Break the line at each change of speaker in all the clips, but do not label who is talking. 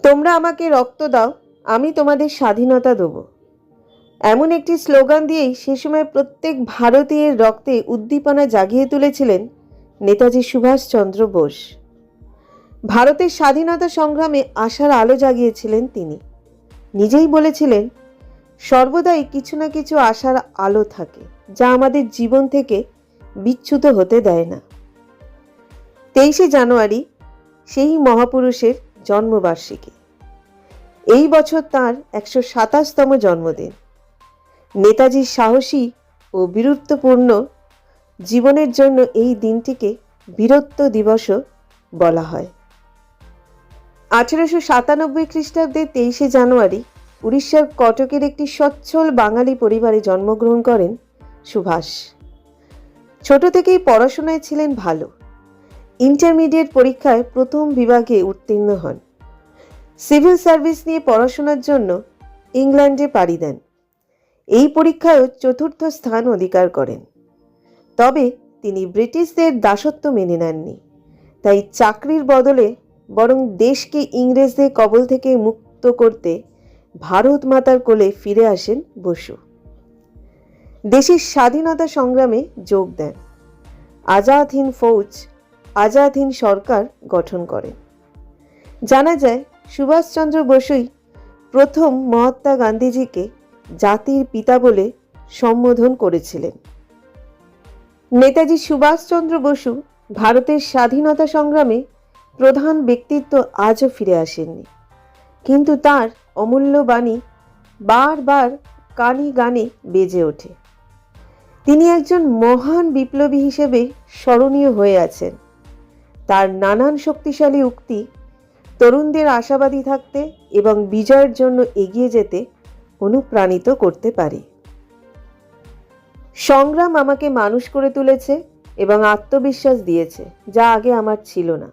তোমরা আমাকে রক্ত দাও, আমি তোমাদের স্বাধীনতা দেব। এমন একটি স্লোগান দিয়েই সে সময় প্রত্যেক ভারতীয়ের রক্তে উদ্দীপনা জাগিয়ে তুলেছিলেন নেতাজি সুভাষচন্দ্র বোস। ভারতের স্বাধীনতা সংগ্রামে আশার আলো জাগিয়েছিলেন তিনি। নিজেই বলেছিলেন, সর্বদাই কিছু না কিছু আশার আলো থাকে, যা আমাদের জীবন থেকে বিচ্যুত হতে দেয় না। 23শে জানুয়ারি সেই মহাপুরুষের জন্মবার্ষিকী। এই বছর তাঁর 127তম জন্মদিন। নেতাজির সাহসী ও বীরত্বপূর্ণ জীবনের জন্য এই দিনটিকে বীরত্ব দিবসও বলা হয়। 1897 খ্রিস্টাব্দে 23শে জানুয়ারি উড়িষ্যার কটকের একটি সচ্ছল বাঙালি পরিবারে জন্মগ্রহণ করেন সুভাষ। ছোট থেকেই পড়াশোনায় ছিলেন ভালো। ইন্টারমিডিয়েট পরীক্ষায় প্রথম বিভাগে উত্তীর্ণ হন। সিভিল সার্ভিস নিয়ে পড়াশোনার জন্য ইংল্যান্ডে পাড়ি দেন। এই পরীক্ষায়ও চতুর্থ স্থান অধিকার করেন। তবে তিনি ব্রিটিশদের দাসত্ব মেনে নেননি। তাই চাকরির বদলে বরং দেশকে ইংরেজদের কবল থেকে মুক্ত করতে ভারত মাতার কোলে ফিরে আসেন বসু। দেশের স্বাধীনতা সংগ্রামে যোগ দেন। আজাদ হিন্দ ফৌজ, আজাদ হিন্দ সরকার গঠন করেন। জানা যায়, সুভাষচন্দ্র বসুই প্রথম মহাত্মা গান্ধীজিকে জাতির পিতা বলে সম্বোধন করেছিলেন। নেতাজি সুভাষচন্দ্র বসু ভারতের স্বাধীনতা সংগ্রামে প্রধান ব্যক্তিত্ব আজও ফিরে আসেননি, কিন্তু তার অমূল্য বাণী বারবার কানে গানে বেজে ওঠে। তিনি একজন মহান বিপ্লবী হিসেবে স্মরণীয় হয়ে আছেন। তার নানান শক্তিশালী উক্তি তরুণদের আশাবাদী থাকতে এবং বিজয়ের জন্য এগিয়ে যেতে অনুপ্রাণিত করতে পারে। সংগ্রাম আমাকে মানুষ করে তুলেছে এবং আত্মবিশ্বাস দিয়েছে, যা আগে আমার ছিল না।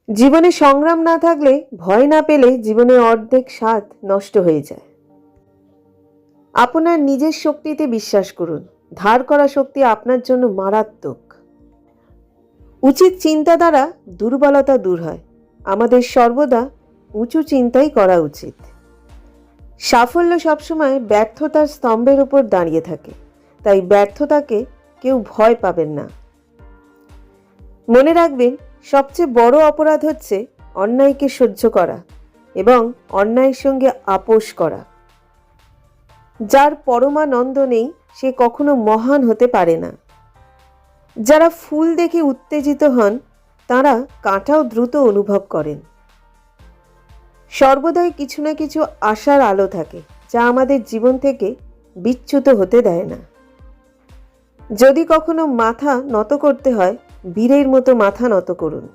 জীবনে সংগ্রাম না থাকলে, ভয় না পেলে জীবনের অর্ধেক স্বাদ নষ্ট হয়ে যায়। আপনার নিজের শক্তিতে বিশ্বাস করুন। ধার করা শক্তি আপনার জন্য মারাত্মক। উচিত চিন্তা দ্বারা দুর্বলতা দূর হয়। আমাদের সর্বদা উঁচু চিন্তাই করা উচিত। সাফল্য সবসময় ব্যর্থতার স্তম্ভের উপর দাঁড়িয়ে থাকে, তাই ব্যর্থতাকে কেউ ভয় পাবেন না। মনে রাখবেন, সবচেয়ে বড় অপরাধ হচ্ছে অন্যায়কে সহ্য করা এবং অন্যায়ের সঙ্গে আপোষ করা। যার পরমানন্দ নেই, সে কখনো মহান হতে পারে না। যারা ফুল দেখে উত্তেজিত হন, তারা কাঁটাও দ্রুত অনুভব করেন। সর্বদাই কিছু না কিছু আশার আলো থাকে, যা আমাদের জীবন থেকে বিচ্যুত হতে দেয় না। যদি কখনো মাথা নত করতে হয়, বীরের মতো মাথা নত করুন।